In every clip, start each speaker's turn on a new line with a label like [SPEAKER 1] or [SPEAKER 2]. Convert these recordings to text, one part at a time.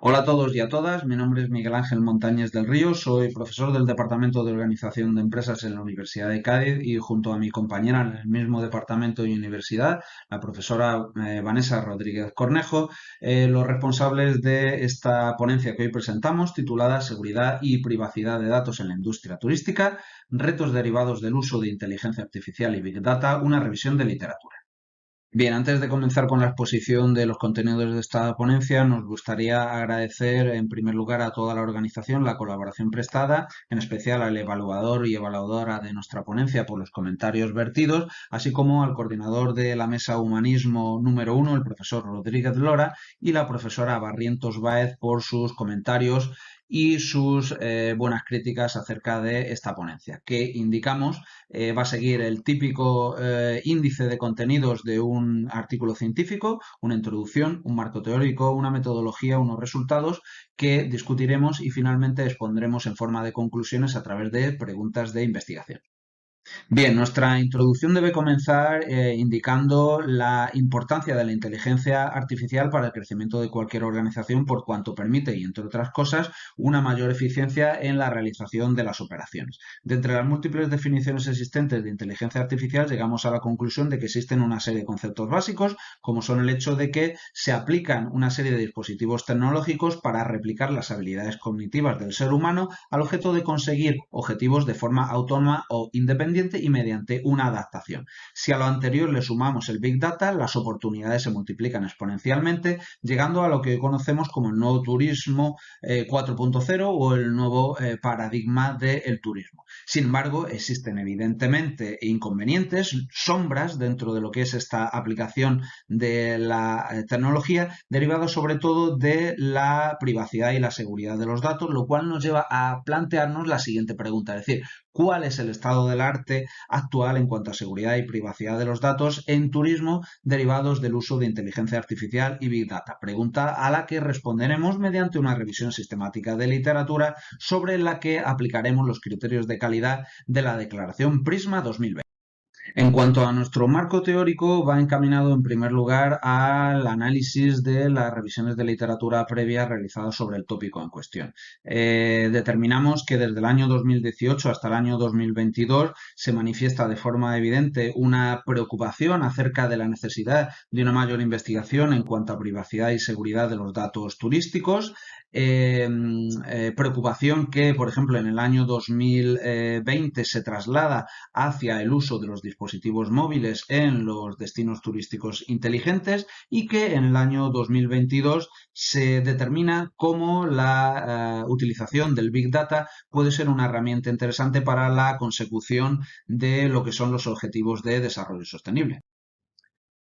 [SPEAKER 1] Hola a todos y a todas, mi nombre es Miguel Ángel Montañez del Río, soy profesor del Departamento de Organización de Empresas en la Universidad de Cádiz y junto a mi compañera en el mismo departamento y universidad, la profesora Vanessa Rodríguez Cornejo, los responsables de esta ponencia que hoy presentamos, titulada Seguridad y privacidad de datos en la industria turística, retos derivados del uso de inteligencia artificial y Big Data, una revisión de literatura. Bien, antes de comenzar con la exposición de los contenidos de esta ponencia, nos gustaría agradecer en primer lugar a toda la organización la colaboración prestada, en especial al evaluador y evaluadora de nuestra ponencia por los comentarios vertidos, así como al coordinador de la Mesa Humanismo número 1, el profesor Rodríguez Lora, y la profesora Barrientos Báez por sus comentarios y sus buenas críticas acerca de esta ponencia, que indicamos va a seguir el típico índice de contenidos de un artículo científico, una introducción, un marco teórico, una metodología, unos resultados que discutiremos y finalmente expondremos en forma de conclusiones a través de preguntas de investigación. Bien, nuestra introducción debe comenzar indicando la importancia de la inteligencia artificial para el crecimiento de cualquier organización por cuanto permite, y entre otras cosas, una mayor eficiencia en la realización de las operaciones. De entre las múltiples definiciones existentes de inteligencia artificial, llegamos a la conclusión de que existen una serie de conceptos básicos, como son el hecho de que se aplican una serie de dispositivos tecnológicos para replicar las habilidades cognitivas del ser humano al objeto de conseguir objetivos de forma autónoma o independiente y mediante una adaptación. Si a lo anterior le sumamos el Big Data, las oportunidades se multiplican exponencialmente, llegando a lo que conocemos como el nuevo turismo 4.0 o el nuevo paradigma del turismo. Sin embargo, existen evidentemente inconvenientes, sombras dentro de lo que es esta aplicación de la tecnología, derivados sobre todo de la privacidad y la seguridad de los datos, lo cual nos lleva a plantearnos la siguiente pregunta, es decir, ¿cuál es el estado del arte actual en cuanto a seguridad y privacidad de los datos en turismo derivados del uso de inteligencia artificial y Big Data? Pregunta a la que responderemos mediante una revisión sistemática de literatura sobre la que aplicaremos los criterios de calidad de la Declaración Prisma 2020. En cuanto a nuestro marco teórico, va encaminado en primer lugar al análisis de las revisiones de literatura previa realizadas sobre el tópico en cuestión. Determinamos que desde el año 2018 hasta el año 2022 se manifiesta de forma evidente una preocupación acerca de la necesidad de una mayor investigación en cuanto a privacidad y seguridad de los datos turísticos. Preocupación que, por ejemplo, en el año 2020 se traslada hacia el uso de los dispositivos móviles en los destinos turísticos inteligentes y que en el año 2022 se determina cómo la utilización del Big Data puede ser una herramienta interesante para la consecución de lo que son los objetivos de desarrollo sostenible.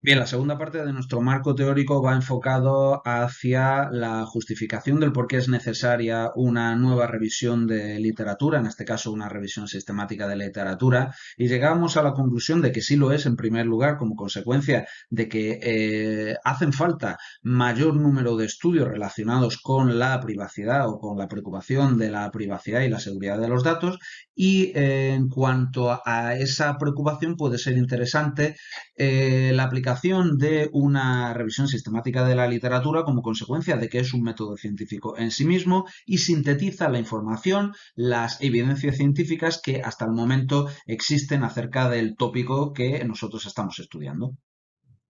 [SPEAKER 1] Bien, la segunda parte de nuestro marco teórico va enfocado hacia la justificación del por qué es necesaria una nueva revisión de literatura, en este caso una revisión sistemática de literatura, y llegamos a la conclusión de que sí lo es en primer lugar como consecuencia de que hacen falta mayor número de estudios relacionados con la privacidad o con la preocupación de la privacidad y la seguridad de los datos, y en cuanto a esa preocupación puede ser interesante la aplicación de una revisión sistemática de la literatura como consecuencia de que es un método científico en sí mismo y sintetiza la información, las evidencias científicas que hasta el momento existen acerca del tópico que nosotros estamos estudiando.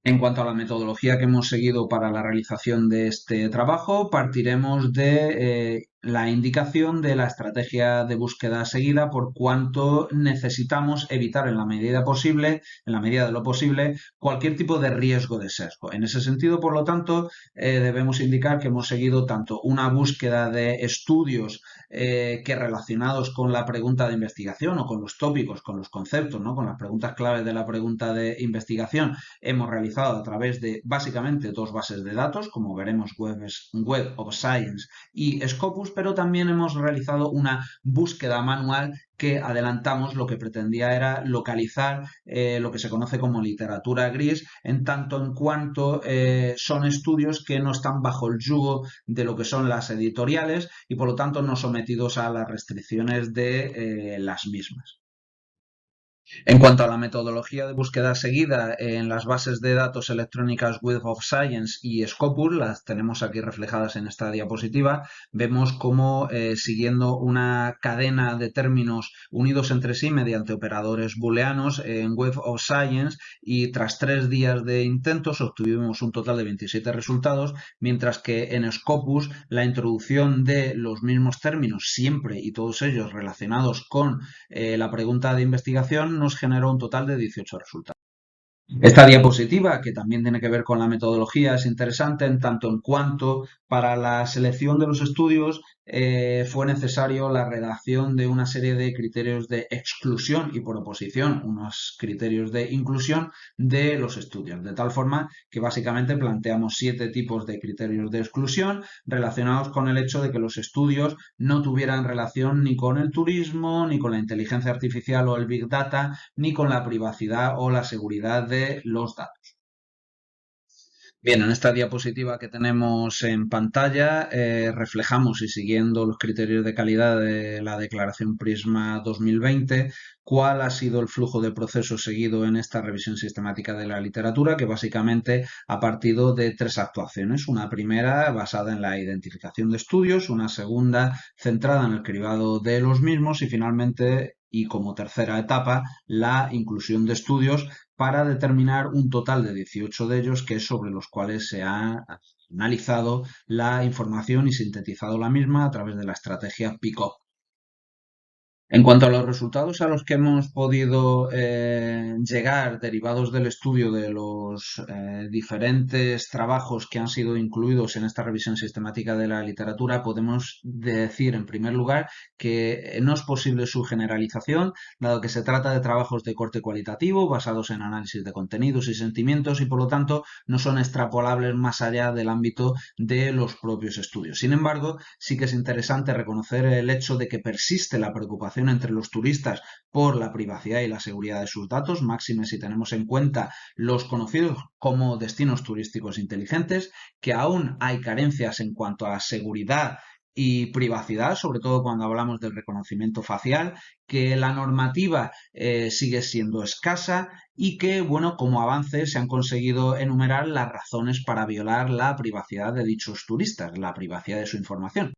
[SPEAKER 1] En cuanto a la metodología que hemos seguido para la realización de este trabajo, partiremos de la indicación de la estrategia de búsqueda seguida por cuanto necesitamos evitar en la medida posible, en la medida de lo posible, cualquier tipo de riesgo de sesgo. En ese sentido, por lo tanto, debemos indicar que hemos seguido tanto una búsqueda de estudios que relacionados con la pregunta de investigación o con los tópicos, con los conceptos, ¿no? Con las preguntas claves de la pregunta de investigación, hemos realizado a través de básicamente dos bases de datos, como veremos Web of Science y Scopus, pero también hemos realizado una búsqueda manual que adelantamos lo que pretendía era localizar lo que se conoce como literatura gris, en tanto en cuanto son estudios que no están bajo el yugo de lo que son las editoriales y por lo tanto no sometidos a las restricciones de las mismas. En cuanto a la metodología de búsqueda seguida en las bases de datos electrónicas Web of Science y Scopus, las tenemos aquí reflejadas en esta diapositiva, vemos cómo siguiendo una cadena de términos unidos entre sí mediante operadores booleanos en Web of Science, y tras 3 días de intentos obtuvimos un total de 27 resultados, mientras que en Scopus la introducción de los mismos términos siempre y todos ellos relacionados con la pregunta de investigación nos generó un total de 18 resultados. Esta diapositiva, que también tiene que ver con la metodología, es interesante en tanto en cuanto para la selección de los estudios fue necesario la redacción de una serie de criterios de exclusión y por oposición unos criterios de inclusión de los estudios, de tal forma que básicamente planteamos 7 tipos de criterios de exclusión relacionados con el hecho de que los estudios no tuvieran relación ni con el turismo, ni con la inteligencia artificial o el Big Data, ni con la privacidad o la seguridad de los datos. Bien, en esta diapositiva que tenemos en pantalla reflejamos, y siguiendo los criterios de calidad de la declaración Prisma 2020, cuál ha sido el flujo de procesos seguido en esta revisión sistemática de la literatura, que básicamente ha partido de 3 actuaciones. Una primera basada en la identificación de estudios, una segunda centrada en el cribado de los mismos y finalmente, y como tercera etapa, la inclusión de estudios para determinar un total de 18 de ellos, que es sobre los cuales se ha analizado la información y sintetizado la misma a través de la estrategia PICO. En cuanto a los resultados a los que hemos podido llegar derivados del estudio de los diferentes trabajos que han sido incluidos en esta revisión sistemática de la literatura, podemos decir en primer lugar que no es posible su generalización, dado que se trata de trabajos de corte cualitativo basados en análisis de contenidos y sentimientos y por lo tanto no son extrapolables más allá del ámbito de los propios estudios. Sin embargo, sí que es interesante reconocer el hecho de que persiste la preocupación entre los turistas por la privacidad y la seguridad de sus datos, máxime si tenemos en cuenta los conocidos como destinos turísticos inteligentes, que aún hay carencias en cuanto a seguridad y privacidad, sobre todo cuando hablamos del reconocimiento facial, que la normativa sigue siendo escasa y que, bueno, como avance se han conseguido enumerar las razones para violar la privacidad de dichos turistas, la privacidad de su información.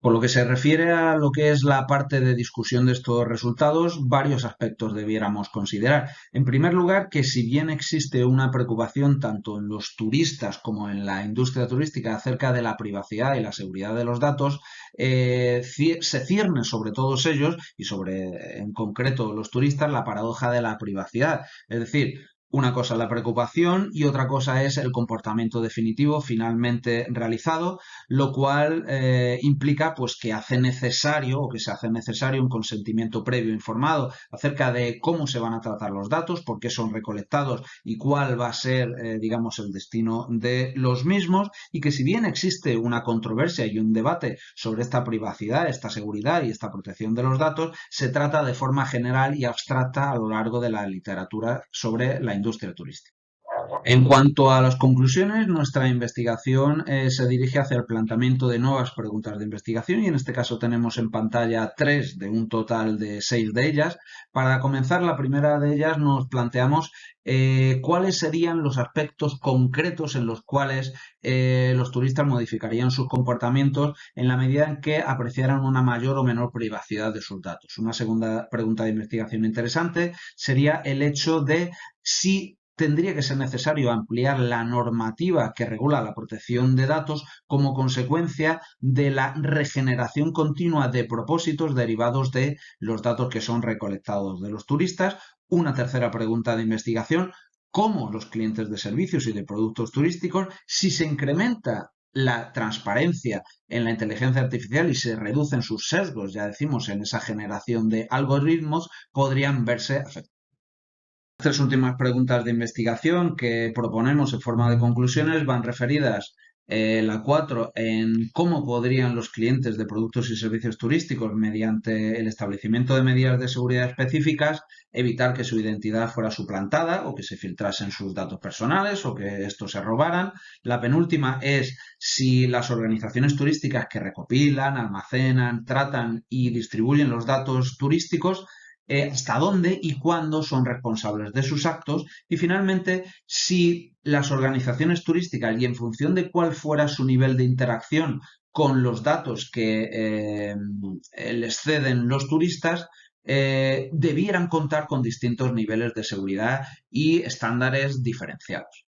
[SPEAKER 1] Por lo que se refiere a lo que es la parte de discusión de estos resultados, varios aspectos debiéramos considerar. En primer lugar, que si bien existe una preocupación tanto en los turistas como en la industria turística acerca de la privacidad y la seguridad de los datos, se cierne sobre todos ellos y sobre, en concreto, los turistas, la paradoja de la privacidad. Es decir, una cosa es la preocupación y otra cosa es el comportamiento definitivo finalmente realizado, lo cual implica pues que hace necesario o que se hace necesario un consentimiento previo informado acerca de cómo se van a tratar los datos, por qué son recolectados y cuál va a ser, digamos, el destino de los mismos, y que si bien existe una controversia y un debate sobre esta privacidad, esta seguridad y esta protección de los datos, se trata de forma general y abstracta a lo largo de la literatura sobre la industria turística. En cuanto a las conclusiones, nuestra investigación se dirige hacia el planteamiento de nuevas preguntas de investigación y en este caso tenemos en pantalla 3 de un total de 6 de ellas. Para comenzar, la primera de ellas nos planteamos cuáles serían los aspectos concretos en los cuales los turistas modificarían sus comportamientos en la medida en que apreciaran una mayor o menor privacidad de sus datos. Una segunda pregunta de investigación interesante sería el hecho de si tendría que ser necesario ampliar la normativa que regula la protección de datos como consecuencia de la regeneración continua de propósitos derivados de los datos que son recolectados de los turistas. Una tercera pregunta de investigación: cómo los clientes de servicios y de productos turísticos, si se incrementa la transparencia en la inteligencia artificial y se reducen sus sesgos, ya decimos, en esa generación de algoritmos, podrían verse afectados. Las 3 últimas preguntas de investigación que proponemos en forma de conclusiones van referidas, la 4, en cómo podrían los clientes de productos y servicios turísticos, mediante el establecimiento de medidas de seguridad específicas, evitar que su identidad fuera suplantada o que se filtrasen sus datos personales o que estos se robaran. La penúltima es si las organizaciones turísticas que recopilan, almacenan, tratan y distribuyen los datos turísticos hasta dónde y cuándo son responsables de sus actos y finalmente si las organizaciones turísticas y en función de cuál fuera su nivel de interacción con los datos que les ceden los turistas, debieran contar con distintos niveles de seguridad y estándares diferenciados.